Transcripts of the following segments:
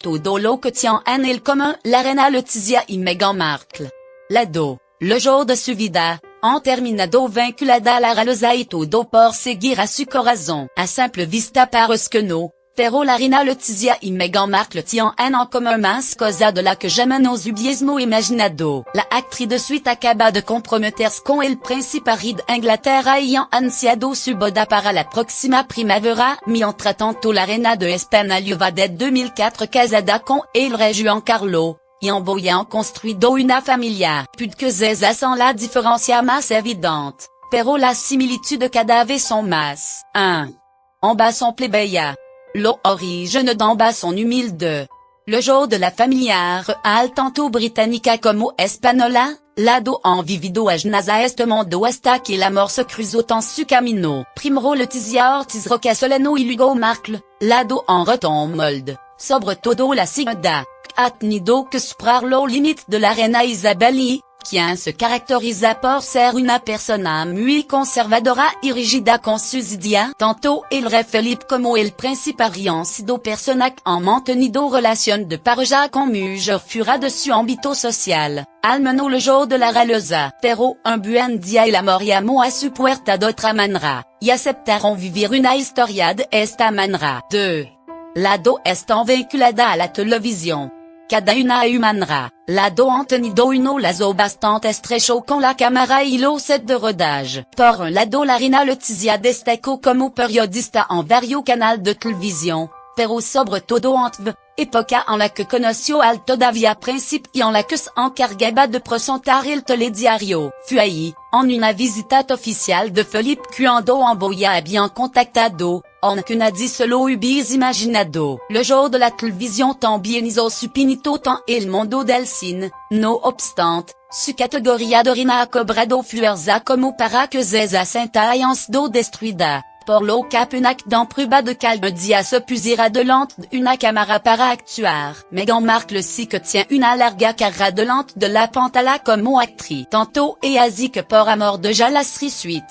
todo lo que tient en el commun l'arena Letizia y Meghan Markle. Lado, le jour de su vida, en terminado vinculada a la realeza y todo por seguir a su corazón. A simple vista parece que no, pero la reina Letizia y Meghan Markle tienen en commun más cosa de la que jamais nos hubiésemos imaginado. La actriz de suite acaba de comprometerse con el príncipe Harry de Inglaterra y han anunciado su boda para la próxima primavera, mientras tanto la reina de España lleva desde 2004 casada con el rey Juan Carlos, y en han construido una familia. Puisque esas son la diferencia más evidente, pero las similitudes cada vez son más. 1. Ambas son plebeyas. Los orígenes d'ambas son humildes. Le jour de la familia real tanto británica como española, Lado han vivido a este mundo hasta que el amor se cruzó en su camino. Primero Letizia Ortiz Roca Solano y luego Markle, Lado han retombe molde, sobre todo la segunda, ha tenido que superar los límites de la reina Isabel y, quien se caracteriza por ser una persona muy conservadora y rígida con sus ideas. Tanto el rey Felipe como el príncipe Harry han sido personas que han mantenido relación de pareja con mujer fuera de su ámbito social, al menos le jour de la realeza. Pero un buen día el amor llamó a su puerta de otra manera, y aceptaron vivir una historia de esta manera. 2. Lado está vinculada a la televisión. Cada una a manera. Lado han tenido un lazo bastante estrecho con la cámara y los sets de rodaje. Por un lado la reina Letizia destacó como periodista en varios canales de televisión, pero sobre todo en época en la que conoció al todavía príncipe y en la que se encargaba de presentar el telediario. Fue ahí, en una visita oficial de Felipe cuando envoya habían contactado, en que nadie se lo hubiese imaginado. Le jour de la televisión también hizo su pinito en el mundo del cine, no obstante, su categoría de reina ha cobrado fuerza como para que esa cinta hayan sido destruida. Por lo que apenas dan prueba de que un día se pusiera delante de una cámara para actuar. Meghan Markle sí que tient una larga carrera delante de la pantalla como actriz. Tanto es así que por amor de ya la suite.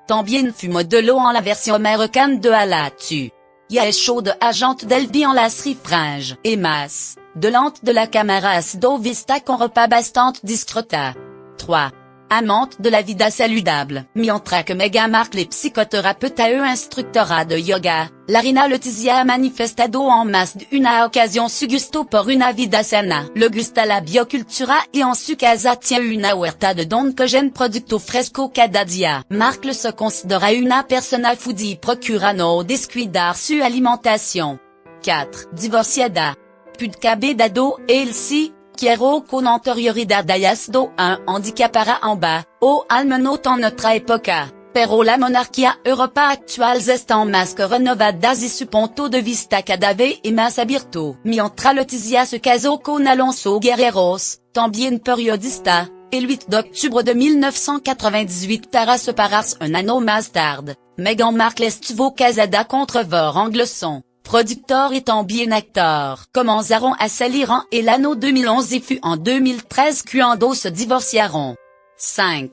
También fut modelo en la version américaine de Alatu. Y ha hecho de agente del bien en la série Fringe. Et más, delante de la cámara ha sido vista con ropa bastante discreta. 3. Amante de la vida saludable. Mientras que Meghan Markle est psychothérapeute e instructora de yoga, la reina Letizia ha manifestado en más de una ocasión su gusto por una vida sana. Le gusta la biocultura y en su casa tiene una huerta de donde cogen producto fresco cada día. Markle se considera una persona foodie y procura no descuidar su alimentación. 4. Divorciada. Puede dado el sí. Quiero con anterioridad haya sido un handicap para ambas, o al menos en nuestra época, pero la monarquía Europa actual está más que renovada y su punto de vista cada vez más abierto. Mientras Letizia se casó con Alonso Guerreros, también periodista, el 8 de octubre de 1998 para separarse un año más tarde, Meghan Markle estuvo casada con Trevor Angleson, producteur et también actor. Comenzaron a salir en el año 2011 y fue en 2013 cuando se divorciaron. 5.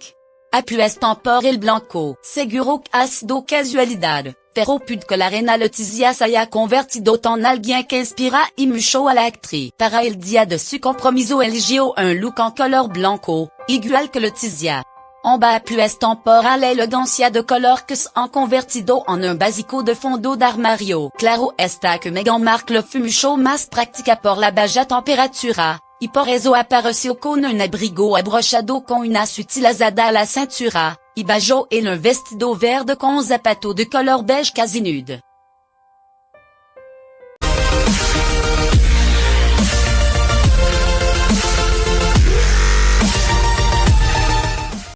Apuestan por el blanco. Seguro que ha sido casualidad, pero puede que la reina Letizia se haya convertido en alguien que inspira y mucho a la actriz. Para el día de su compromiso eligió un look en color blanco, igual que Letizia. Ambas apuestan por la elegancia de color que se han convertido en un básico de fondo d'armario. Claro está que Meghan Markle fue mucho más práctica por la baja temperatura, y por eso apareció con un abrigo abrochado con una sutil azada a la cintura, y bajo en un vestido verde con un zapato de color beige casi nude.